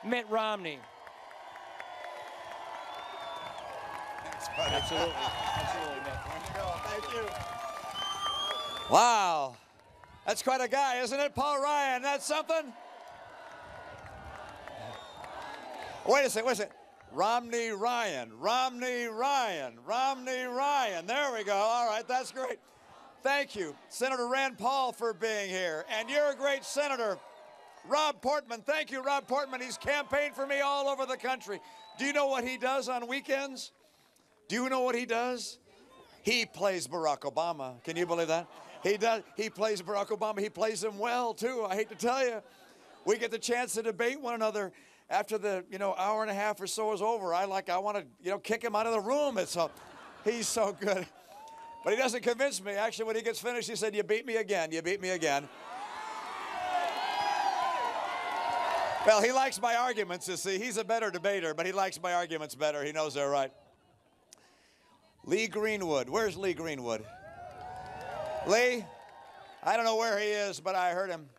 Mitt Romney. Absolutely. Absolutely, Mitt. Thank you. Wow. That's quite a guy, isn't it? Paul Ryan, that's something? Wait a second. Romney Ryan, Romney Ryan, Romney Ryan. There we go. All right, that's great. Thank you, Senator Rand Paul, for being here. And you're a great senator. Rob Portman, thank you, Rob Portman. He's campaigned for me all over the country. Do you know what he does on weekends? Do you know what he does? He plays Barack Obama. Can you believe that? He does. He plays Barack Obama. He plays him well, too. I hate to tell you. We get the chance to debate one another after the, hour and a half or so is over. I want to, kick him out of the room. He's so good. But he doesn't convince me. Actually, when he gets finished, he said, "You beat me again. You beat me again." Well, he likes my arguments, you see. He's a better debater, but he likes my arguments better. He knows they're right. Lee Greenwood. Where's Lee Greenwood? Lee? I don't know where he is, but I heard him.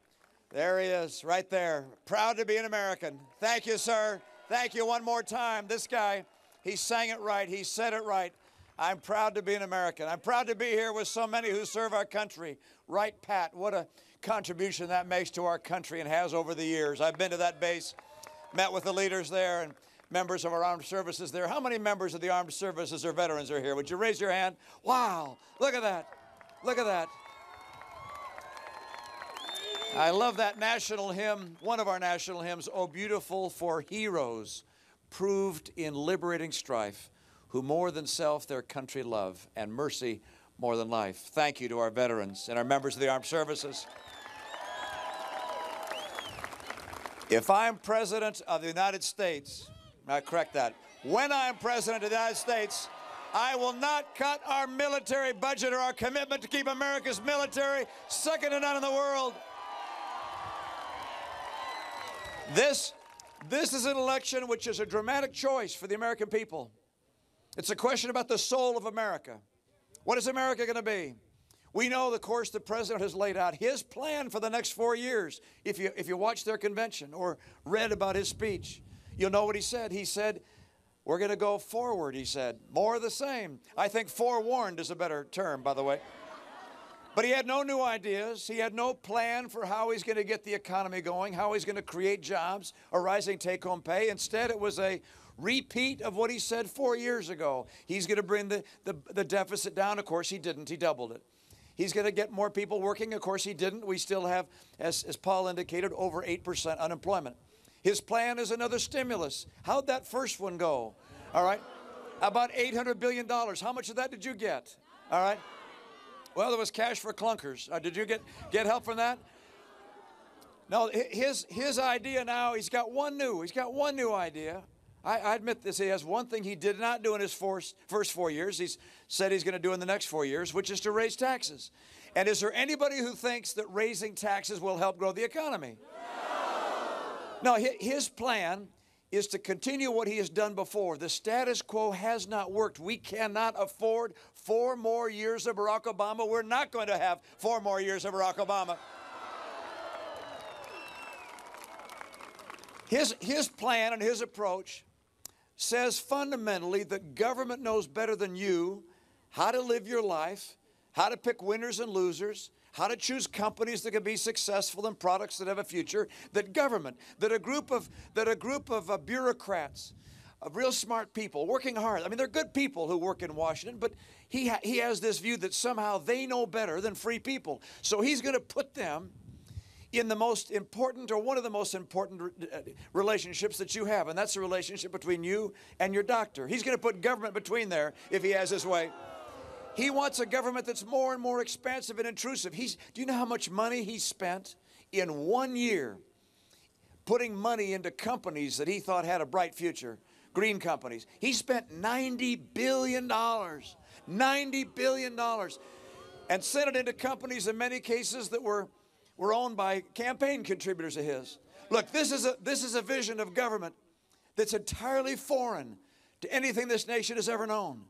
There he is, right there. Proud to be an American. Thank you, sir. Thank you one more time. This guy, he sang it right. He said it right. I'm proud to be an American. I'm proud to be here with so many who serve our country. Right, Pat? What a contribution that makes to our country and has over the years. I've been to that base, met with the leaders there and members of our armed services there. How many members of the armed services or veterans are here? Would you raise your hand? Wow, look at that. Look at that. I love that national hymn, one of our national hymns, "Oh, beautiful for heroes proved in liberating strife, who more than self their country love, and mercy more than life." Thank you to our veterans and our members of the armed services. If I'm President of the United States, I correct that, when I'm President of the United States, I will not cut our military budget or our commitment to keep America's military second to none in the world. This is an election which is a dramatic choice for the American people. It's a question about the soul of America. What is America going to be? We know, of course, the president has laid out his plan for the next 4 years. If you watch their convention or read about his speech, you'll know what he said. He said, we're going to go forward, he said. More of the same. I think forewarned is a better term, by the way. But he had no new ideas. He had no plan for how he's going to get the economy going, how he's going to create jobs, a rising take-home pay. Instead, it was a repeat of what he said 4 years ago. He's going to bring the deficit down. Of course, he didn't. He doubled it. He's going to get more people working. Of course, he didn't. We still have, as Paul indicated, over 8% unemployment. His plan is another stimulus. How'd that first one go? All right. About $800 billion. How much of that did you get? All right. Well, there was cash for clunkers. Did you get help from that? No, his idea now, he's got one new idea. I admit this, he has one thing he did not do in his first 4 years. He's said he's going to do in the next 4 years, which is to raise taxes. And is there anybody who thinks that raising taxes will help grow the economy? No, his plan is to continue what he has done before. The status quo has not worked. We cannot afford 4 more years of Barack Obama. We're not going to have 4 more years of Barack Obama. His plan and his approach says fundamentally that government knows better than you how to live your life, how to pick winners and losers, how to choose companies that can be successful and products that have a future. That government, that a group of bureaucrats, of real smart people working hard. I mean, they're good people who work in Washington, but he has this view that somehow they know better than free people. So he's going to put them in the most important, or one of the most important relationships that you have, and that's the relationship between you and your doctor. He's going to put government between there if he has his way. He wants a government that's more and more expansive and intrusive. Do you know how much money he spent in 1 year putting money into companies that he thought had a bright future, green companies? He spent $90 billion, $90 billion, and sent it into companies in many cases that were owned by campaign contributors of his. Look, this is a vision of government that's entirely foreign to anything this nation has ever known.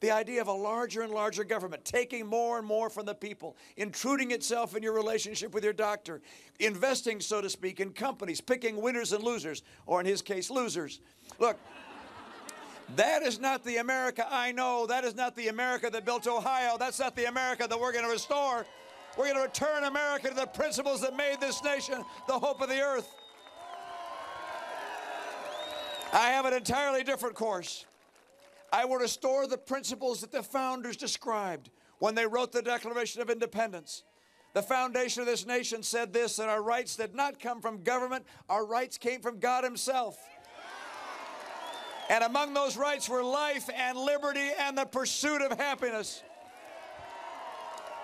The idea of a larger and larger government, taking more and more from the people, intruding itself in your relationship with your doctor, investing, so to speak, in companies, picking winners and losers, or in his case, losers. Look, that is not the America I know. That is not the America that built Ohio. That's not the America that we're going to restore. We're going to return America to the principles that made this nation the hope of the earth. I have an entirely different course. I will restore the principles that the founders described when they wrote the Declaration of Independence. The foundation of this nation said this, that our rights did not come from government, our rights came from God himself. And among those rights were life and liberty and the pursuit of happiness.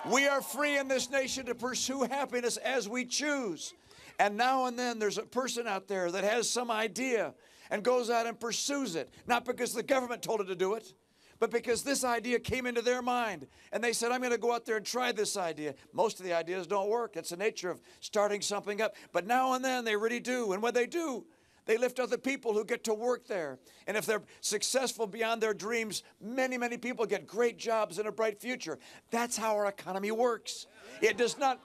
We are free in this nation to pursue happiness as we choose. And now and then there's a person out there that has some idea and goes out and pursues it, not because the government told it to do it, but because this idea came into their mind. And they said, I'm going to go out there and try this idea. Most of the ideas don't work. That's the nature of starting something up. But now and then they really do. And when they do, they lift other people who get to work there. And if they're successful beyond their dreams, many, many people get great jobs and a bright future. That's how our economy works. It is not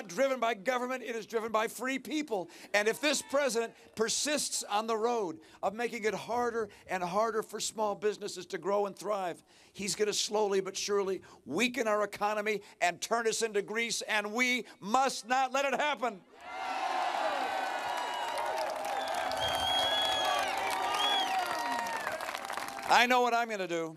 driven by government. It is driven by free people. And if this president persists on the road of making it harder and harder for small businesses to grow and thrive, he's going to slowly but surely weaken our economy and turn us into Greece, and we must not let it happen. I know what I'm going to do.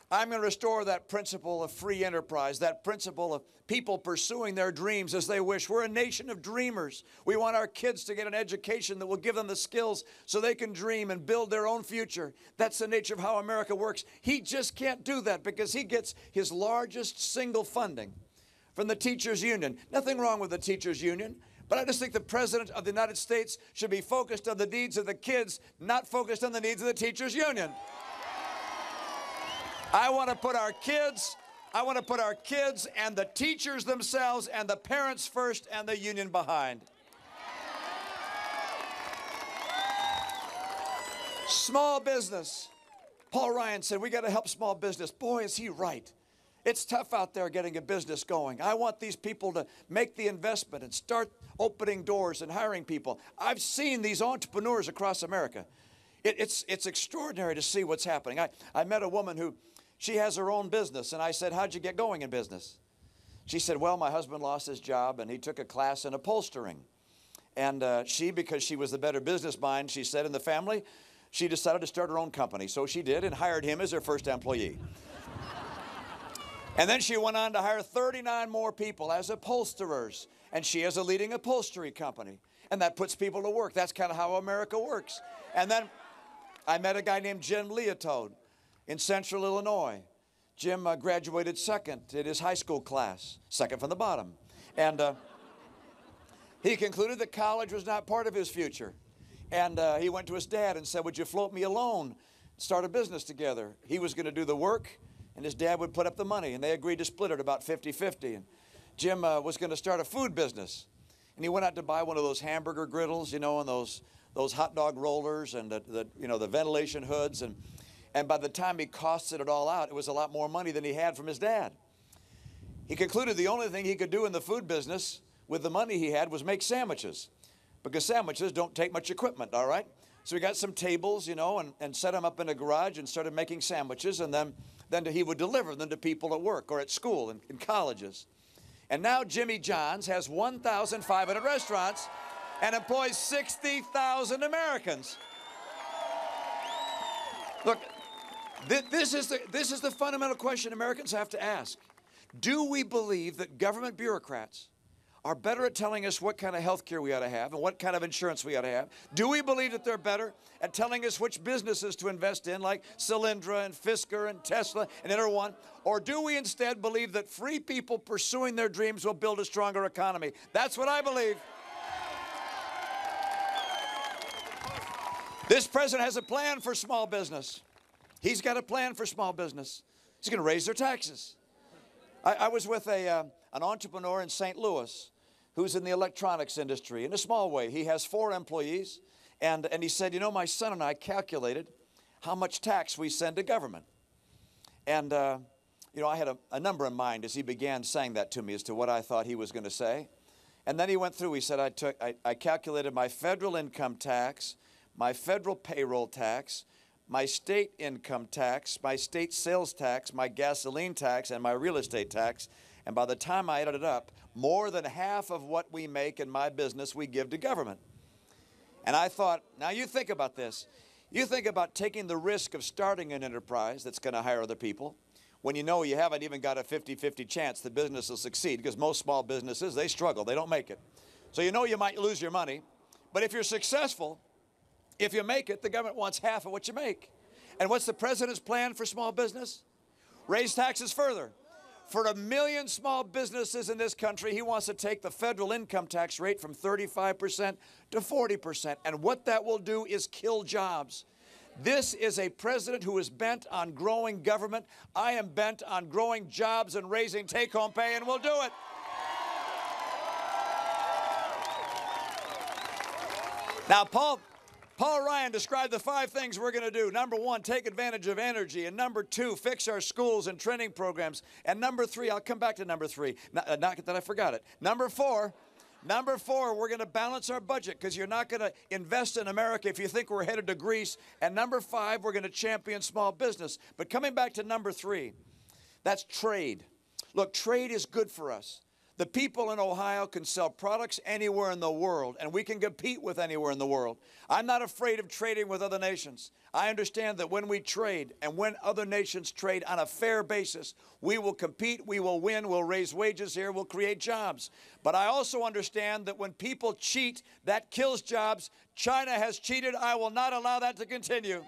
I'm going to restore that principle of free enterprise, that principle of people pursuing their dreams as they wish. We're a nation of dreamers. We want our kids to get an education that will give them the skills so they can dream and build their own future. That's the nature of how America works. He just can't do that because he gets his largest single funding from the teachers' union. Nothing wrong with the teachers' union, but I just think the President of the United States should be focused on the needs of the kids, not focused on the needs of the teachers' union. I want to put our kids and the teachers themselves and the parents first and the union behind. Small business. Paul Ryan said, we got to help small business. Boy, is he right. It's tough out there getting a business going. I want these people to make the investment and start opening doors and hiring people. I've seen these entrepreneurs across America. It's extraordinary to see what's happening. I met a woman who, she has her own business, and I said, how'd you get going in business? She said, well, my husband lost his job, and he took a class in upholstering. And because she was the better business mind, she said, in the family, she decided to start her own company. So she did and hired him as her first employee. And then she went on to hire 39 more people as upholsterers, and she has a leading upholstery company. And that puts people to work. That's kind of how America works. And then I met a guy named Jim Leotode in Central Illinois. Jim graduated second in his high school class, second from the bottom. And he concluded that college was not part of his future. And he went to his dad and said, would you float me a loan, start a business together? He was going to do the work, and his dad would put up the money, and they agreed to split it about 50-50. And Jim was going to start a food business. And he went out to buy one of those hamburger griddles, you know, and those hot dog rollers and the ventilation hoods. And by the time he costed it all out, it was a lot more money than he had from his dad. He concluded the only thing he could do in the food business with the money he had was make sandwiches, because sandwiches don't take much equipment, all right? So he got some tables, you know, and set them up in a garage and started making sandwiches, and then he would deliver them to people at work or at school and in colleges. And now Jimmy John's has 1,500 restaurants and employs 60,000 Americans. Look, this is the fundamental question Americans have to ask. Do we believe that government bureaucrats are better at telling us what kind of health care we ought to have and what kind of insurance we ought to have? Do we believe that they're better at telling us which businesses to invest in, like Solyndra and Fisker and Tesla and Interone? Or do we instead believe that free people pursuing their dreams will build a stronger economy? That's what I believe. This president has a plan for small business. He's got a plan for small business. He's going to raise their taxes. I was with an entrepreneur in St. Louis who's in the electronics industry in a small way. He has 4 employees, and he said, you know, my son and I calculated how much tax we send to government. And, you know, I had a number in mind as he began saying that to me as to what I thought he was going to say. And then he went through, he said, I calculated my federal income tax, my federal payroll tax, my state income tax, my state sales tax, my gasoline tax, and my real estate tax. And by the time I added it up, more than half of what we make in my business we give to government. And I thought, now you think about this. You think about taking the risk of starting an enterprise that's going to hire other people when you know you haven't even got a 50-50 chance the business will succeed, because most small businesses, they struggle, they don't make it. So you know you might lose your money, but if you're successful, if you make it, the government wants half of what you make. And what's the president's plan for small business? Raise taxes further. For 1 million small businesses in this country, he wants to take the federal income tax rate from 35% to 40%. And what that will do is kill jobs. This is a president who is bent on growing government. I am bent on growing jobs and raising take-home pay, and we'll do it. Now, Paul Ryan described the 5 things we're going to do. Number 1, take advantage of energy. And number 2, fix our schools and training programs. And number 3, I'll come back to number 3. Not that I forgot it. Number 4, we're going to balance our budget, because you're not going to invest in America if you think we're headed to Greece. And number 5, we're going to champion small business. But coming back to number 3, that's trade. Look, trade is good for us. The people in Ohio can sell products anywhere in the world, and we can compete with anywhere in the world. I'm not afraid of trading with other nations. I understand that when we trade and when other nations trade on a fair basis, we will compete, we will win, we'll raise wages here, we'll create jobs. But I also understand that when people cheat, that kills jobs. China has cheated. I will not allow that to continue.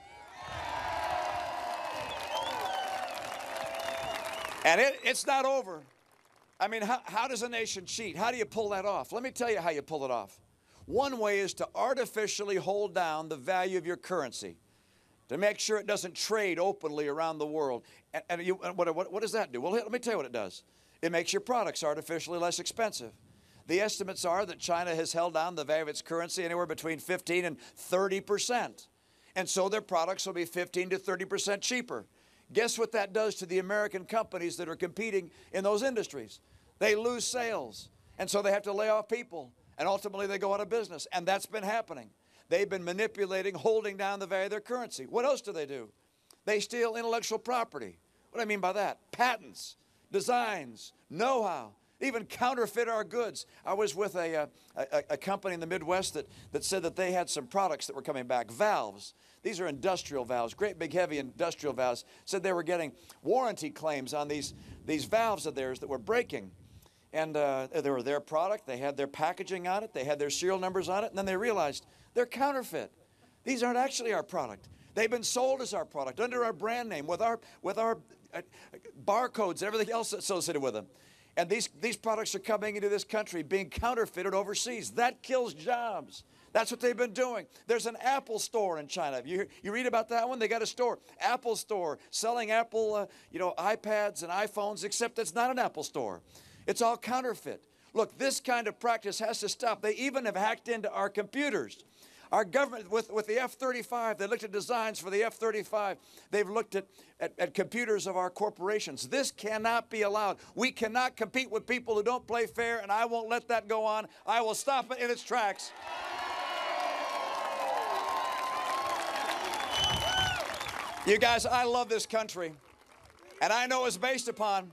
And it's not over. I mean, how does a nation cheat? How do you pull that off? Let me tell you how you pull it off. One way is to artificially hold down the value of your currency, to make sure it doesn't trade openly around the world. And what does that do? Well, let me tell you what it does. It makes your products artificially less expensive. The estimates are that China has held down the value of its currency anywhere between 15 and 30%. And so their products will be 15 to 30% cheaper. Guess what that does to the American companies that are competing in those industries? They lose sales, and so they have to lay off people, and ultimately they go out of business, and that's been happening. They've been manipulating, holding down the value of their currency. What else do? They steal intellectual property. What do I mean by that? Patents, designs, know-how, even counterfeit our goods. I was with a company in the Midwest that said that they had some products that were coming back, valves. These are industrial valves, great big heavy industrial valves. Said they were getting warranty claims on these valves of theirs that were breaking. And they were their product, they had their packaging on it, they had their serial numbers on it, and then they realized they're counterfeit. These aren't actually our product. They've been sold as our product, under our brand name, with our barcodes and everything else associated with them. And these products are coming into this country being counterfeited overseas. That kills jobs. That's what they've been doing. There's an Apple store in China. You read about that one? They got a store, Apple store, selling Apple, iPads and iPhones, except it's not an Apple store. It's all counterfeit. Look, this kind of practice has to stop. They even have hacked into our computers. Our government, with the F-35, they looked at designs for the F-35. They've looked at computers of our corporations. This cannot be allowed. We cannot compete with people who don't play fair, and I won't let that go on. I will stop it in its tracks. You guys, I love this country, and I know it's based upon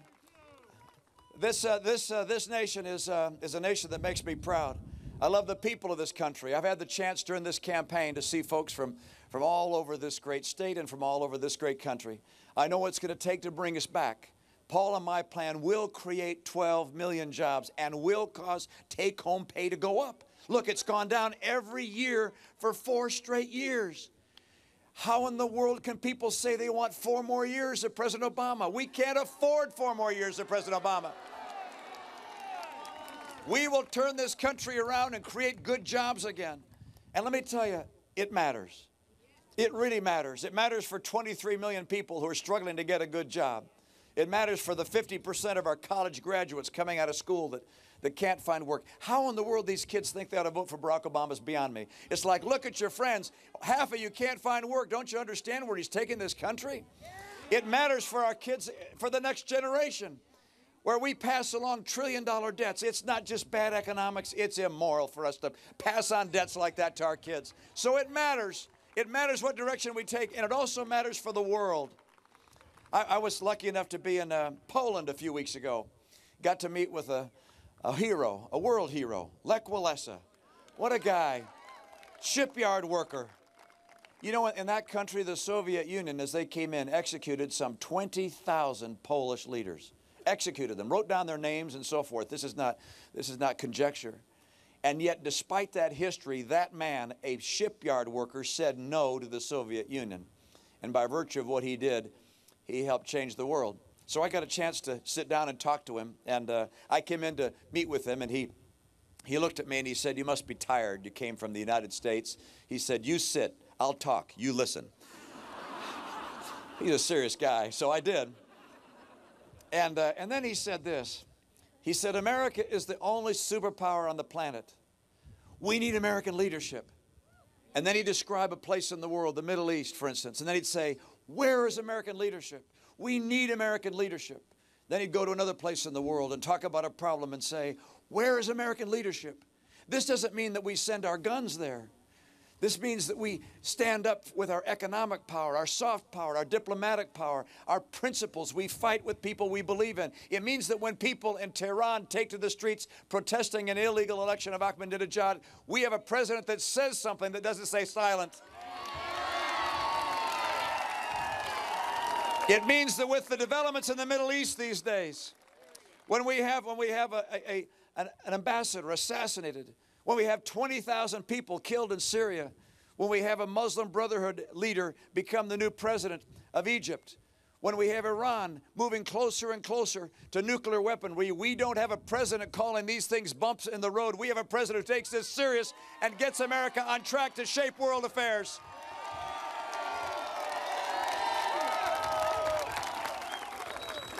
this nation is a nation that makes me proud. I love the people of this country. I've had the chance during this campaign to see folks from all over this great state and from all over this great country. I know what it's going to take to bring us back. Paul and my plan will create 12 million jobs and will cause take-home pay to go up. Look, it's gone down every year for 4 straight years. How in the world can people say they want 4 more years of President Obama? We can't afford 4 more years of President Obama. We will turn this country around and create good jobs again. And let me tell you, it matters. It really matters. It matters for 23 million people who are struggling to get a good job. It matters for the 50% of our college graduates coming out of school that can't find work. How in the world these kids think they ought to vote for Barack Obama is beyond me. It's like, look at your friends. Half of you can't find work. Don't you understand where he's taking this country? It matters for our kids, for the next generation, where we pass along trillion-dollar debts. It's not just bad economics, it's immoral for us to pass on debts like that to our kids. So it matters. It matters what direction we take, and it also matters for the world. I was lucky enough to be in Poland a few weeks ago. Got to meet with a hero, a world hero, Lech Walesa. What a guy. Shipyard worker. You know, in that country, the Soviet Union, as they came in, executed some 20,000 Polish leaders. Executed them, wrote down their names and so forth. This is not conjecture. And yet, despite that history, that man, a shipyard worker, said no to the Soviet Union. And by virtue of what he did, he helped change the world. So I got a chance to sit down and talk to him. And I came in to meet with him, and he looked at me and he said, "You must be tired. You came from the United States." He said, "You sit. I'll talk. You listen." He's a serious guy, so I did. And then he said this. He said, "America is the only superpower on the planet. We need American leadership." And then he'd describe a place in the world, the Middle East, for instance. And then he'd say, "Where is American leadership? We need American leadership." Then he'd go to another place in the world and talk about a problem and say, "Where is American leadership?" This doesn't mean that we send our guns there. This means that we stand up with our economic power, our soft power, our diplomatic power, our principles. We fight with people we believe in. It means that when people in Tehran take to the streets protesting an illegal election of Ahmadinejad, we have a president that says something that doesn't say silent. It means that with the developments in the Middle East these days, when we have an ambassador assassinated, when we have 20,000 people killed in Syria, when we have a Muslim Brotherhood leader become the new president of Egypt, when we have Iran moving closer and closer to nuclear weaponry, we don't have a president calling these things bumps in the road. We have a president who takes this serious and gets America on track to shape world affairs.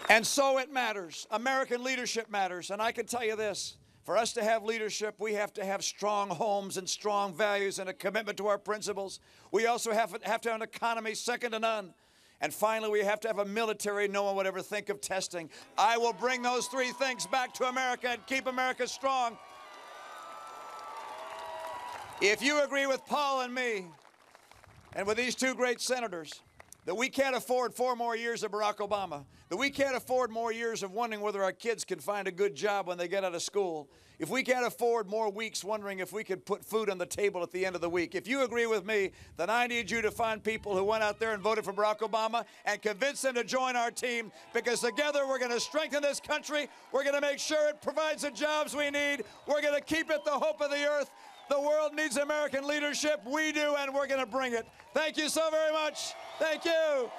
And so it matters. American leadership matters. And I can tell you this. For us to have leadership, we have to have strong homes and strong values and a commitment to our principles. We also have to have an economy second to none. And finally, we have to have a military no one would ever think of testing. I will bring those three things back to America and keep America strong. If you agree with Paul and me, and with these two great senators, that we can't afford 4 more years of Barack Obama, that we can't afford more years of wondering whether our kids can find a good job when they get out of school, if we can't afford more weeks wondering if we could put food on the table at the end of the week, if you agree with me, then I need you to find people who went out there and voted for Barack Obama and convince them to join our team, because together we're going to strengthen this country. We're going to make sure it provides the jobs we need. We're going to keep it the hope of the earth. The world needs American leadership. We do, and we're going to bring it. Thank you so very much. Thank you.